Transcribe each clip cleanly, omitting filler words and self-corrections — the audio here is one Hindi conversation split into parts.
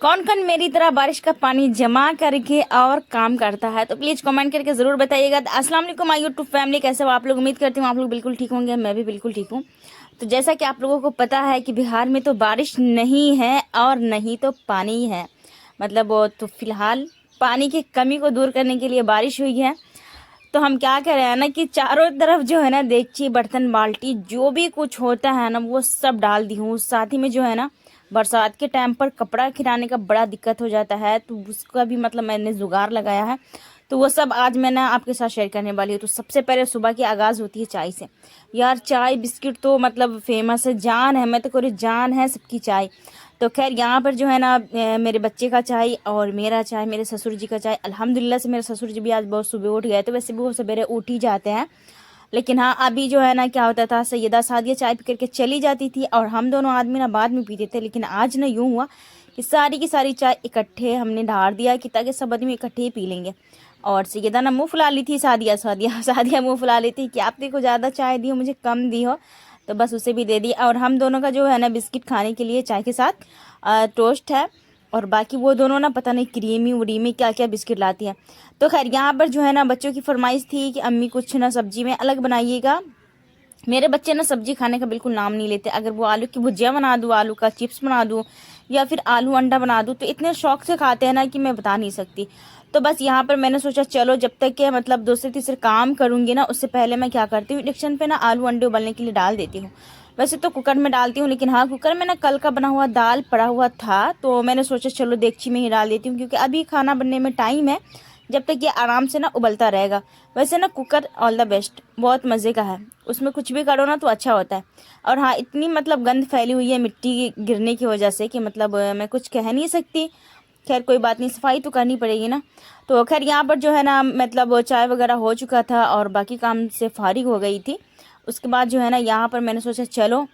कौन कौन मेरी तरह बारिश का पानी जमा करके और काम करता है, तो प्लीज़ कमेंट करके ज़रूर बताइएगा। तो अस्सलाम वालेकुम माय यूट्यूब फैमिली, कैसे हो आप लोग। उम्मीद करती हूँ आप लोग बिल्कुल ठीक होंगे, मैं भी बिल्कुल ठीक हूँ। तो जैसा कि आप लोगों को पता है कि बिहार में तो बारिश नहीं है और नहीं तो पानी है, मतलब वो तो फिलहाल पानी की कमी को दूर करने के लिए बारिश हुई है। तो हम क्या कर रहे हैं ना कि चारों तरफ जो है ना देगची बर्तन बाल्टी जो भी कुछ होता है ना वो सब डाल दी हूँ। साथ ही में जो है ना बरसात के टाइम पर कपड़ा खिलाने का बड़ा दिक्कत हो जाता है, तो उसका भी मतलब मैंने जुगाड़ लगाया है। तो वो सब आज मैं ना आपके साथ शेयर करने वाली हूँ। तो सबसे पहले सुबह की आगाज़ होती है चाय से। यार चाय बिस्किट तो मतलब फेमस है, जान है, मैं तो कोई जान है सबकी चाय। तो खैर यहाँ पर जो है ना मेरे बच्चे का चाय और मेरा चाय, मेरे ससुर जी का चाय। अल्हम्दुलिल्लाह से मेरे ससुर जी भी आज बहुत सुबह उठ गए, तो वैसे भी वो सवेरे उठ ही जाते हैं। लेकिन हाँ अभी जो है ना क्या होता था, सैयदा सादिया चाय पी करके चली जाती थी और हम दोनों आदमी ना बाद में पीते थे। लेकिन आज ना यूँ हुआ कि सारी की सारी चाय इकट्ठे हमने ढार दिया कि ताकि सब आदमी इकट्ठे ही पी लेंगे। और सैयदा ना मुँह फुला ली थी, सादिया सादिया सादिया मुँह फुला ली थी कि आपने को ज़्यादा चाय दी हो, मुझे कम दी हो। तो बस उसे भी दे दी। और हम दोनों का जो है ना बिस्किट खाने के लिए चाय के साथ टोस्ट है। और बाकी वो दोनों ना पता नहीं क्रीमी व्रीमी क्या क्या बिस्किट लाती है। तो खैर यहाँ पर जो है ना बच्चों की फरमाइश थी कि अम्मी कुछ ना सब्जी में अलग बनाइएगा। मेरे बच्चे ना सब्जी खाने का बिल्कुल नाम नहीं लेते। अगर वो आलू की भुजिया बना दूँ, आलू का चिप्स बना दूँ या फिर आलू अंडा बना दूँ तो इतने शौक से खाते हैं ना कि मैं बता नहीं सकती। तो बस यहाँ पर मैंने सोचा चलो जब तक के मतलब दूसरे तीसरे काम करूँगी ना उससे पहले मैं क्या करती हूँ, इंडक्शन पे ना आलू अंडे उबलने के लिए डाल देती हूँ। वैसे तो कुकर में डालती हूँ, लेकिन हाँ कुकर में ना कल का बना हुआ दाल पड़ा हुआ था तो मैंने सोचा चलो देगची में ही डाल देती हूँ, क्योंकि अभी खाना बनने में टाइम है, जब तक ये आराम से ना उबलता रहेगा। वैसे ना कुकर ऑल द बेस्ट, बहुत मज़े का है, उसमें कुछ भी करो ना तो अच्छा होता है। और हाँ इतनी मतलब गंद फैली हुई है मिट्टी गिरने की वजह से कि मतलब मैं कुछ कह नहीं सकती। खैर कोई बात नहीं, सफाई तो करनी पड़ेगी ना। तो खैर यहाँ पर जो है ना मतलब चाय वगैरह हो चुका था और बाकी काम से फारिग हो गई थी। उसके बाद जो है ना यहाँ पर मैंने सोचा चलो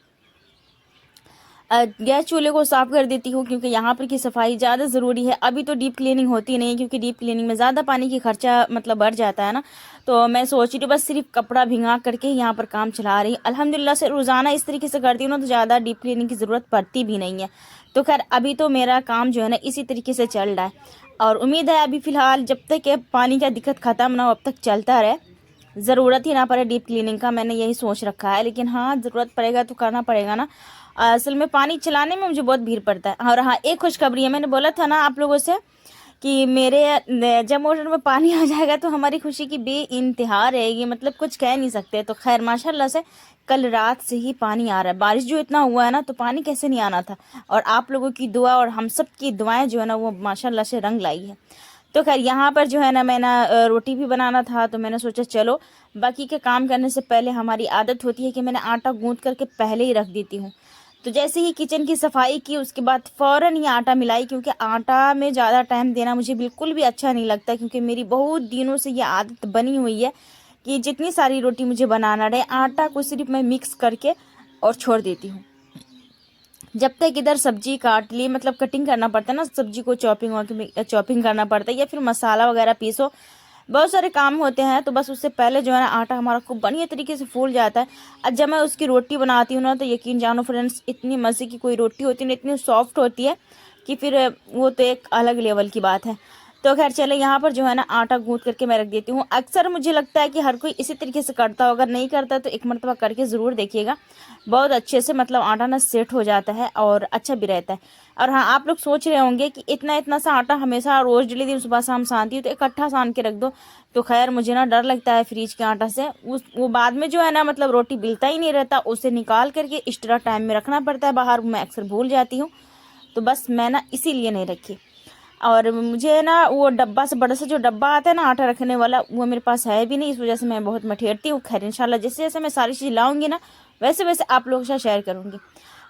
गैस चूल्हे को साफ़ कर देती हूँ, क्योंकि यहाँ पर की सफाई ज़्यादा ज़रूरी है। अभी तो डीप क्लीनिंग होती नहीं, क्योंकि डीप क्लीनिंग में ज़्यादा पानी की खर्चा मतलब बढ़ जाता है ना। तो मैं सोच रही हूँ बस सिर्फ कपड़ा भिंगा करके यहाँ पर काम चला रही। अल्हम्दुलिल्लाह से रोज़ाना इस तरीके से करती हूँ ना तो ज़्यादा डीप क्लीनिंग की ज़रूरत पड़ती भी नहीं है। तो खैर अभी तो मेरा काम जो है ना इसी तरीके से चल रहा है। और उम्मीद है अभी फ़िलहाल जब तक ये पानी का दिक्कत ख़त्म ना हो अब तक चलता रहे, ज़रूरत ही ना पड़े डीप क्लीनिंग का, मैंने यही सोच रखा है। लेकिन हाँ ज़रूरत पड़ेगा तो करना पड़ेगा ना। असल में पानी चलाने में मुझे बहुत भीड़ पड़ता है। और हाँ एक खुशखबरी है, मैंने बोला था ना आप लोगों से कि मेरे जब मोटर में पानी आ जाएगा तो हमारी खुशी की बेइंतहा रहेगी, मतलब कुछ कह नहीं सकते। तो खैर माशाल्लाह से कल रात से ही पानी आ रहा है। बारिश जो इतना हुआ है ना तो पानी कैसे नहीं आना था। और आप लोगों की दुआ और हम सब की दुआएं जो है ना वो माशाल्लाह से रंग लाई है। तो खैर यहाँ पर जो है ना मैं ना रोटी भी बनाना था, तो मैंने सोचा चलो बाकी के काम करने से पहले हमारी आदत होती है कि मैंने आटा गूंथ करके पहले ही रख देती हूँ। तो जैसे ही किचन की सफाई की उसके बाद फ़ौरन ही आटा मिलाई, क्योंकि आटा में ज़्यादा टाइम देना मुझे बिल्कुल भी अच्छा नहीं लगता। क्योंकि मेरी बहुत दिनों से ये आदत बनी हुई है कि जितनी सारी रोटी मुझे बनाना रहे आटा को सिर्फ मैं मिक्स करके और छोड़ देती हूँ। जब तक इधर सब्जी काट ली, मतलब कटिंग करना पड़ता है ना सब्जी को, चॉपिंग करना पड़ता है या फिर मसाला वगैरह पीसो, बहुत सारे काम होते हैं। तो बस उससे पहले जो है ना आटा हमारा खूब बढ़िया तरीके से फूल जाता है। और जब मैं उसकी रोटी बनाती हूँ ना तो यकीन जानो फ्रेंड्स, इतनी मज़े की कोई रोटी होती है ना, इतनी सॉफ्ट होती है कि फिर वो तो एक अलग लेवल की बात है। तो खैर चले यहाँ पर जो है ना आटा गूंथ करके मैं रख देती हूँ। अक्सर मुझे लगता है कि हर कोई इसी तरीके से करता हो, अगर नहीं करता तो एक मरतबा करके ज़रूर देखिएगा। बहुत अच्छे से मतलब आटा ना सेट हो जाता है और अच्छा भी रहता है। और हाँ आप लोग सोच रहे होंगे कि इतना इतना सा आटा हमेशा रोज़ डेली दिन सुबह शाम सानती है तो इकट्ठा सान के रख दो। तो खैर मुझे ना डर लगता है फ्रिज के आटा से, उस वो बाद में जो है ना मतलब रोटी बिलता ही नहीं रहता, उसे निकाल करके एक्स्ट्रा टाइम में रखना पड़ता है बाहर, मैं अक्सर भूल जाती हूँ। तो बस मैं ना इसीलिए नहीं रखी। और मुझे ना वो डब्बा से बड़ा सा जो डब्बा आता है ना आटा रखने वाला, वो मेरे पास है भी नहीं, इस वजह से मैं बहुत मठेरती हूँ। खैर इंशाल्लाह जैसे जैसे मैं सारी चीज़ लाऊंगी ना वैसे वैसे आप लोगों के साथ शेयर करूँगी।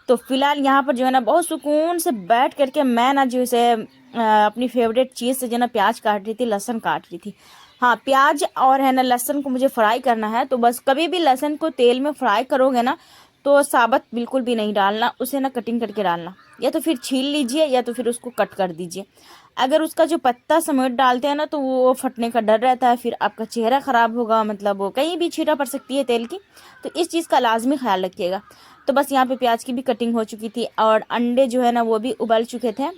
तो फिलहाल यहाँ पर जो है ना बहुत सुकून से बैठ करके मैं ना जो है अपनी फेवरेट चीज़ से जो है ना प्याज काट रही थी, लहसुन काट रही थी। हाँ प्याज और है ना लहसुन को मुझे फ्राई करना है। तो बस कभी भी लहसुन को तेल में फ्राई करोगे ना तो साबुत बिल्कुल भी नहीं डालना, उसे ना कटिंग करके डालना, या तो फिर छील लीजिए या तो फिर उसको कट कर दीजिए। अगर उसका जो पत्ता समेत डालते हैं ना तो वो फटने का डर रहता है, फिर आपका चेहरा ख़राब होगा, मतलब वो कहीं भी छींटा पड़ सकती है तेल की। तो इस चीज़ का लाजमी ख्याल रखिएगा। तो बस यहाँ पे प्याज की भी कटिंग हो चुकी थी और अंडे जो है ना वो भी उबल चुके थे।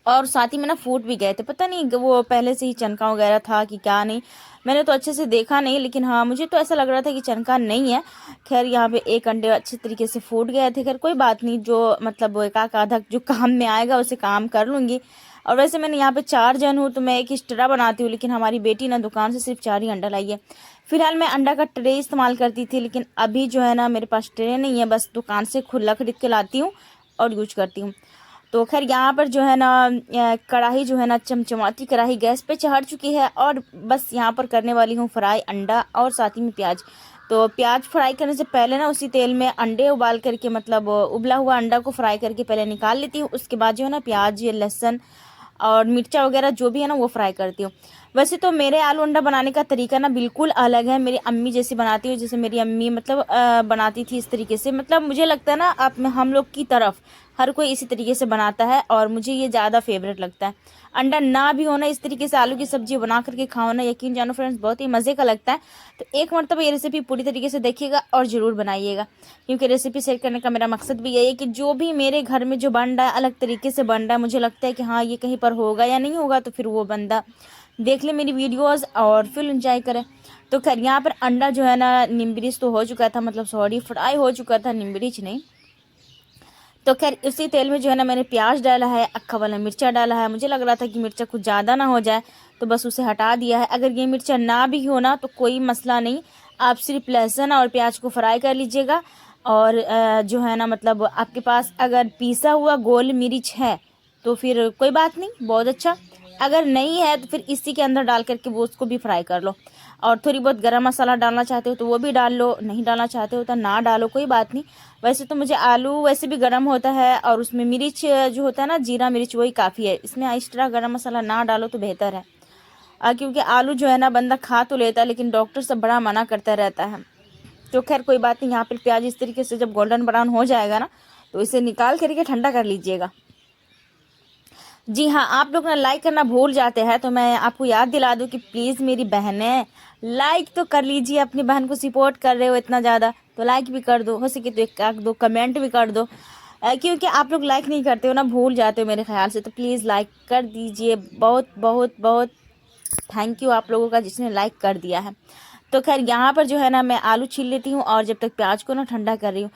और साथ ही में ना फूट भी गए थे, पता नहीं वो पहले से ही चनका वगैरह था कि क्या नहीं, मैंने तो अच्छे से देखा नहीं, लेकिन हाँ मुझे तो ऐसा लग रहा था कि चनका नहीं है। खैर यहाँ पे एक अंडे अच्छे तरीके से फूट गए थे। खैर कोई बात नहीं, जो मतलब वो एक आधा जो काम में आएगा उसे काम कर लूँगी। और वैसे मैंने यहाँ पे 4 जन हूँ तो मैं एक एक्स्ट्रा बनाती हूँ, लेकिन हमारी बेटी ना दुकान से सिर्फ 4 ही अंडा लाई है। फिलहाल मैं अंडा का ट्रे इस्तेमाल करती थी, लेकिन अभी जो है ना मेरे पास ट्रे नहीं है, बस दुकान से खुला खरीद के लाती हूँ और यूज करती हूँ। तो खैर यहाँ पर जो है ना कढ़ाई जो है ना चमचमाती कढ़ाई गैस पे चढ़ चुकी है, और बस यहाँ पर करने वाली हूँ फ्राई अंडा और साथ ही में प्याज। तो प्याज फ्राई करने से पहले ना उसी तेल में अंडे उबाल करके, मतलब उबला हुआ अंडा को फ्राई करके पहले निकाल लेती हूँ। उसके बाद जो है ना प्याज लहसुन और मिर्चा वगैरह जो भी है ना वो फ्राई करती हूँ। वैसे तो मेरे आलू अंडा बनाने का तरीका ना बिल्कुल अलग है, मेरी अम्मी जैसी बनाती हूँ, जैसे मेरी अम्मी मतलब बनाती थी इस तरीके से। मतलब मुझे लगता है ना आप में हम लोग की तरफ हर कोई इसी तरीके से बनाता है, और मुझे ये ज़्यादा फेवरेट लगता है। अंडा ना भी होना इस तरीके से आलू की सब्जी बना करके खाओ ना, यकीन जानो फ्रेंड्स बहुत ही मज़े का लगता है। तो एक मरतबा ये रेसिपी पूरी तरीके से देखिएगा और ज़रूर बनाइएगा, क्योंकि रेसिपी शेयर करने का मेरा मकसद भी यही है कि जो भी मेरे घर में जो बन रहा है अलग तरीके से बन रहा है, मुझे लगता है कि हाँ ये कहीं पर होगा या नहीं होगा, तो फिर वो बंदा देख ले मेरी वीडियोस और फिर एंजॉय करें। तो खैर यहाँ पर अंडा जो है ना निम्बरिच तो हो चुका था, मतलब सॉरी फ्राई हो चुका था, निम्बरिच नहीं। तो खैर उसी तेल में जो है ना मैंने प्याज डाला है, अक्खा वाला मिर्चा डाला है। मुझे लग रहा था कि मिर्चा कुछ ज़्यादा ना हो जाए, तो बस उसे हटा दिया है। अगर ये मिर्चा ना भी हो ना तो कोई मसला नहीं, आप सिर्फ लहसुन और प्याज को फ्राई कर लीजिएगा। और जो है ना मतलब आपके पास अगर पिसा हुआ गोल मिर्च है तो फिर कोई बात नहीं, बहुत अच्छा। अगर नहीं है तो फिर इसी के अंदर डाल करके वो उसको भी फ्राई कर लो। और थोड़ी बहुत गरम मसाला डालना चाहते हो तो वो भी डाल लो, नहीं डालना चाहते हो तो ना डालो, कोई बात नहीं। वैसे तो मुझे आलू वैसे भी गरम होता है, और उसमें मिर्च जो होता है ना जीरा मिर्च वही काफ़ी है, इसमें एक्स्ट्रा गरम मसाला ना डालो तो बेहतर है। क्योंकि आलू जो है ना बंदा खा तो लेता है, लेकिन डॉक्टर सब बड़ा मना करता रहता है। तो खैर कोई बात नहीं, यहाँ पर प्याज इस तरीके से जब गोल्डन ब्राउन हो जाएगा ना तो इसे निकाल करके ठंडा कर लीजिएगा। जी हाँ, आप लोग ना लाइक करना भूल जाते हैं, तो मैं आपको याद दिला दूं कि प्लीज़ मेरी बहनें लाइक तो कर लीजिए, अपनी बहन को सपोर्ट कर रहे हो इतना ज़्यादा तो लाइक भी कर दो, हो सके तो एक दो कमेंट भी कर दो। क्योंकि आप लोग लाइक नहीं करते हो ना, भूल जाते हो मेरे ख्याल से, तो प्लीज़ लाइक कर दीजिए। बहुत बहुत बहुत थैंक यू आप लोगों का जिसने लाइक कर दिया है। तो खैर यहाँ पर जो है ना मैं आलू छील लेती हूँ, और जब तक प्याज को ना ठंडा कर रही हूँ।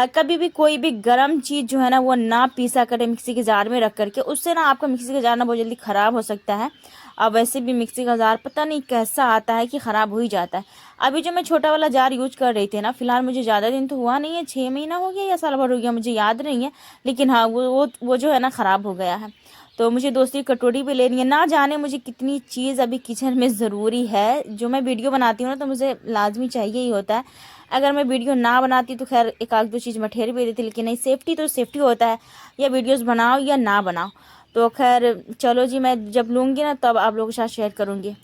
कभी भी कोई भी गर्म चीज़ जो है ना वो ना पीसा करें मिक्सी के जार में रख करके, उससे ना आपका मिक्सी का जार ना बहुत जल्दी ख़राब हो सकता है। अब वैसे भी मिक्सी का जार पता नहीं कैसा आता है कि ख़राब हो ही जाता है। अभी जो मैं छोटा वाला जार यूज कर रही थी ना, फिलहाल मुझे ज़्यादा दिन तो हुआ नहीं है, 6 महीना हो गया या साल भर हो गया, मुझे याद नहीं है, लेकिन हाँ वो जो है ना ख़राब हो गया है। तो मुझे दूसरी कटोरी भी लेनी है। ना जाने मुझे कितनी चीज़ अभी किचन में ज़रूरी है, जो मैं वीडियो बनाती हूँ ना तो मुझे लाजमी चाहिए ही होता है। अगर मैं वीडियो ना बनाती तो खैर एक आध दो चीज़ मैं ठहर भी देती, लेकिन नहीं, सेफ्टी तो सेफ्टी होता है, या वीडियोस बनाओ या ना बनाओ। तो खैर चलो जी, मैं जब लूँगी ना तब आप लोगों के साथ शेयर करूँगी।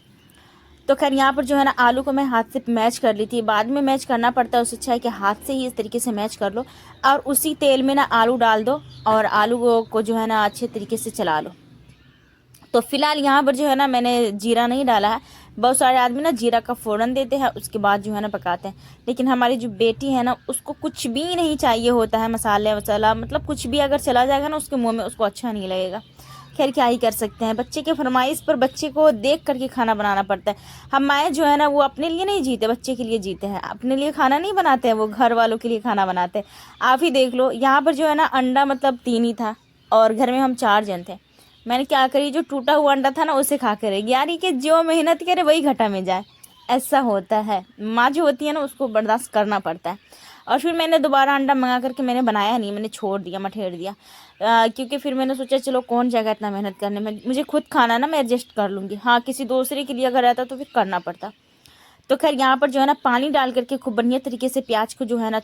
तो खैर यहाँ पर जो है ना आलू को मैं हाथ से मैच कर ली थी, बाद में मैच करना पड़ता है, उससे अच्छा है कि हाथ से ही इस तरीके से मैच कर लो, और उसी तेल में ना आलू डाल दो, और आलू को जो है ना अच्छे तरीके से चला लो। तो फिलहाल यहाँ पर जो है ना मैंने जीरा नहीं डाला है। बहुत सारे आदमी ना जीरा का फ़ौरन देते हैं, उसके बाद जो है ना पकाते हैं, लेकिन हमारी जो बेटी है ना उसको कुछ भी नहीं चाहिए होता है, मसाले वसाला मतलब कुछ भी अगर चला जाएगा ना उसके मुंह में उसको अच्छा नहीं लगेगा। खैर क्या ही कर सकते हैं, बच्चे के फरमाइश पर बच्चे को देख करके खाना बनाना पड़ता है। हम माएँ जो है ना वो अपने लिए नहीं जीते, बच्चे के लिए जीते हैं, अपने लिए खाना नहीं बनाते हैं, वो घर वालों के लिए खाना बनाते हैं। आप ही देख लो, यहाँ पर जो है ना अंडा मतलब 3 ही था, और घर में हम 4 जन थे। मैंने क्या करी, जो टूटा हुआ अंडा था ना उसे खा कर यार, कि जो मेहनत करे वही घटा में जाए, ऐसा होता है। माँ जो होती है ना उसको बर्दाश्त करना पड़ता है। और फिर मैंने दोबारा अंडा मंगा करके मैंने बनाया नहीं, मैंने छोड़ दिया, मठेड़ दिया। क्योंकि फिर मैंने सोचा चलो कौन जाएगा इतना मेहनत करने में, मुझे खुद खाना ना मैं एडजस्ट कर लूँगी। हाँ किसी दूसरे के लिए अगर रहता तो फिर करना पड़ता। तो खैर यहाँ पर जो है ना पानी डाल करके खूब बढ़िया तरीके से प्याज को जो है ना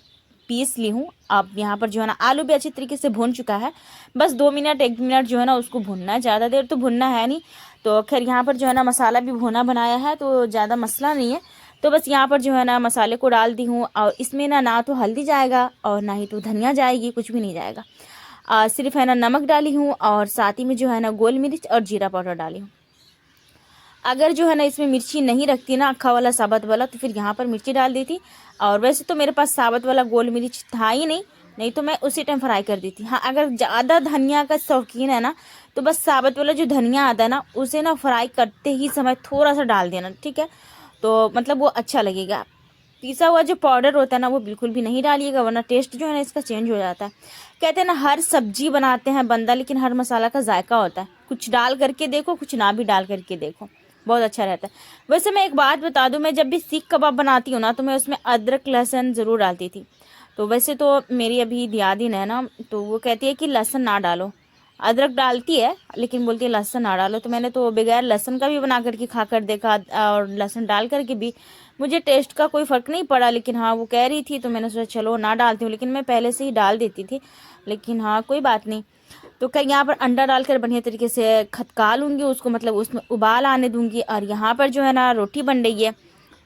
पीस ली हूँ। अब यहाँ पर जो है ना आलू भी अच्छी तरीके से भून चुका है, बस 2 मिनट 1 मिनट जो है ना उसको भूनना है, ज़्यादा देर तो भुनना है नहीं। तो खैर यहाँ पर जो है ना मसाला भी भुना बनाया है, तो ज़्यादा मसला नहीं है। तो बस यहाँ पर जो है ना मसाले को डाल दी हूँ, और इसमें ना तो हल्दी जाएगा और ना ही तो धनिया जाएगी, कुछ भी नहीं जाएगा। सिर्फ है ना नमक डाली हूँ, और साथ ही में जो है ना गोल मिर्च और जीरा पाउडर डाली हूँ। अगर जो है ना इसमें मिर्ची नहीं रखती ना अक्खा वाला साबुत वाला, तो फिर यहाँ पर मिर्ची डाल दी थी। और वैसे तो मेरे पास साबुत वाला गोल मिर्च था ही नहीं, नहीं तो मैं उसी टाइम फ्राई कर दी थी। हाँ, अगर ज़्यादा धनिया का शौकीन है ना, तो बस साबुत वाला जो धनिया आता है ना, उसे ना फ्राई करते ही समय थोड़ा सा डाल देना, ठीक है। तो मतलब वो अच्छा लगेगा। पिसा हुआ जो पाउडर होता है ना, वो बिल्कुल भी नहीं डालिएगा, वरना टेस्ट जो है ना इसका चेंज हो जाता है। कहते हैं ना, हर सब्जी बनाते हैं बंदा, लेकिन हर मसाला का जायका होता है। कुछ डाल करके देखो, कुछ ना भी डाल करके देखो, बहुत अच्छा रहता है। वैसे मैं एक बात बता दूं, मैं जब भी सीख कबाब बनाती हूँ ना, तो मैं उसमें अदरक लहसुन ज़रूर डालती थी। तो वैसे तो मेरी अभी दियादिन है ना, तो वो कहती है कि लहसुन ना डालो। अदरक डालती है लेकिन बोलती है लहसुन ना डालो। तो मैंने तो बगैर लहसुन का भी बना करके खा कर देखा, और लहसुन डाल करके भी मुझे टेस्ट का कोई फ़र्क नहीं पड़ा। लेकिन हाँ, वो कह रही थी तो मैंने सोचा चलो ना डालती हूँ, लेकिन मैं पहले से ही डाल देती थी। लेकिन हाँ, कोई बात नहीं। तो क्या, यहाँ पर अंडा डालकर बढ़िया तरीके से खदका लूँगी उसको, मतलब उसमें उबाल आने दूंगी। और यहाँ पर जो है ना रोटी बन रही है।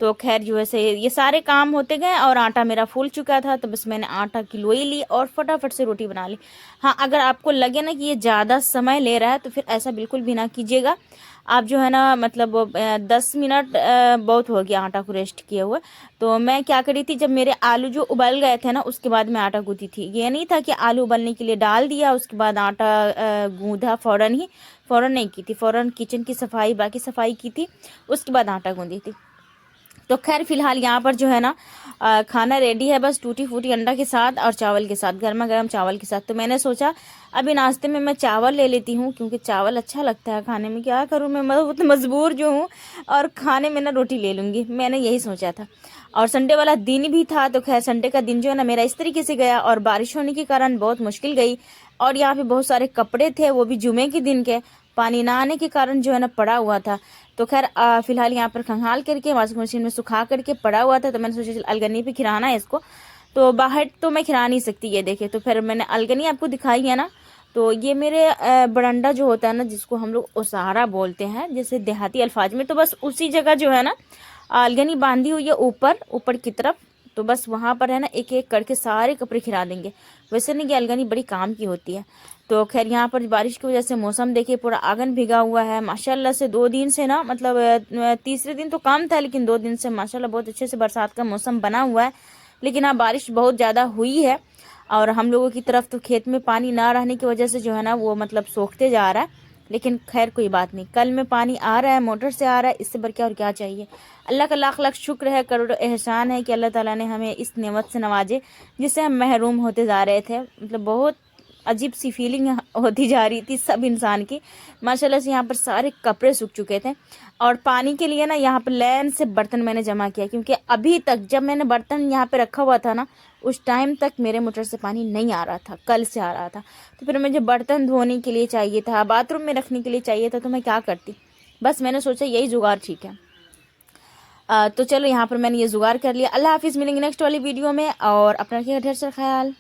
तो खैर जो है से ये सारे काम होते गए, और आटा मेरा फूल चुका था, तो बस मैंने आटा किलो ही ली और फटाफट से रोटी बना ली। हाँ, अगर आपको लगे ना कि ये ज़्यादा समय ले रहा है, तो फिर ऐसा बिल्कुल भी ना कीजिएगा। आप जो है ना, मतलब 10 मिनट बहुत हो गया आटा को रेस्ट किए हुए। तो मैं क्या करी थी, जब मेरे आलू जो उबल गए थे ना, उसके बाद मैं आटा गूंथी थी। ये नहीं था कि आलू उबलने के लिए डाल दिया, उसके बाद आटा गूंधा फ़ौरन नहीं की थी, फ़ौरन किचन की सफाई, बाकी सफाई की थी, उसके बाद आटा गूंदी थी। तो खैर फिलहाल यहाँ पर जो है ना, खाना रेडी है, बस टूटी फूटी अंडा के साथ और चावल के साथ, गर्मा गर्म चावल के साथ। तो मैंने सोचा अभी नाश्ते में मैं चावल ले लेती हूँ, क्योंकि चावल अच्छा लगता है खाने में। क्या करूँ मैं, मजबूर जो हूँ, और खाने में ना रोटी ले लूँगी, मैंने यही सोचा था। और संडे वाला दिन भी था, तो खैर संडे का दिन जो है ना मेरा इस तरीके से गया, और बारिश होने के कारण बहुत मुश्किल गई। और यहाँ पे बहुत सारे कपड़े थे, वो भी जुमे के दिन के, पानी ना आने के कारण जो है ना पड़ा हुआ था। तो खैर फिलहाल यहाँ पर खंगाल करके वॉशिंग मशीन में सुखा करके पड़ा हुआ था। तो मैंने सोचा चल अलगनी पे खिराना है इसको, तो बाहर तो मैं खिरा नहीं सकती, ये देखे। तो फिर मैंने अलगनी आपको दिखाई है ना, तो ये मेरे बरंडा जो होता है ना, जिसको हम लोग ओसारा बोलते हैं जैसे देहाती अल्फाज में, तो बस उसी जगह जो है ना अलगनी बांधी हुई है, ऊपर ऊपर की तरफ। तो बस वहाँ पर है ना एक एक करके सारे कपड़े खिरा देंगे। वैसे नहीं कि अलगनी बड़ी काम की होती है। तो खैर यहाँ पर बारिश की वजह से मौसम देखिए पूरा आंगन भीगा हुआ है माशाल्लाह से। 2 दिन से ना, मतलब तीसरे दिन तो कम था, लेकिन 2 दिन से माशाल्लाह बहुत अच्छे से बरसात का मौसम बना हुआ है। लेकिन हाँ, बारिश बहुत ज़्यादा हुई है, और हम लोगों की तरफ तो खेत में पानी ना रहने की वजह से जो है ना वो मतलब सोखते जा रहा है। लेकिन खैर कोई बात नहीं, कल में पानी आ रहा है, मोटर से आ रहा है, इससे बढ़ के और क्या चाहिए। अल्लाह का लाख लाख शुक्र है, करोड़ों एहसान है कि अल्लाह ताला ने हमें इस नेमत से नवाजे जिससे हम महरूम होते जा रहे थे। मतलब बहुत अजीब सी फीलिंग होती जा रही थी सब इंसान की। माशाल्लाह से यहाँ पर सारे कपड़े सूख चुके थे, और पानी के लिए ना यहाँ पर लाइन से बर्तन मैंने जमा किया, क्योंकि अभी तक जब मैंने बर्तन यहाँ पे रखा हुआ था ना, उस टाइम तक मेरे मोटर से पानी नहीं आ रहा था, कल से आ रहा था। तो फिर मुझे बर्तन धोने के लिए चाहिए था, बाथरूम में रखने के लिए चाहिए था, तो मैं क्या करती। बस मैंने सोचा यही जुगाड़ ठीक है। तो चलो यहाँ पर मैंने ये जुगाड़ कर लिया। अल्लाह हाफिज़, मिलेंगे नेक्स्ट वाली वीडियो में, और अपना रखिएगा ढेर सारा ख्याल।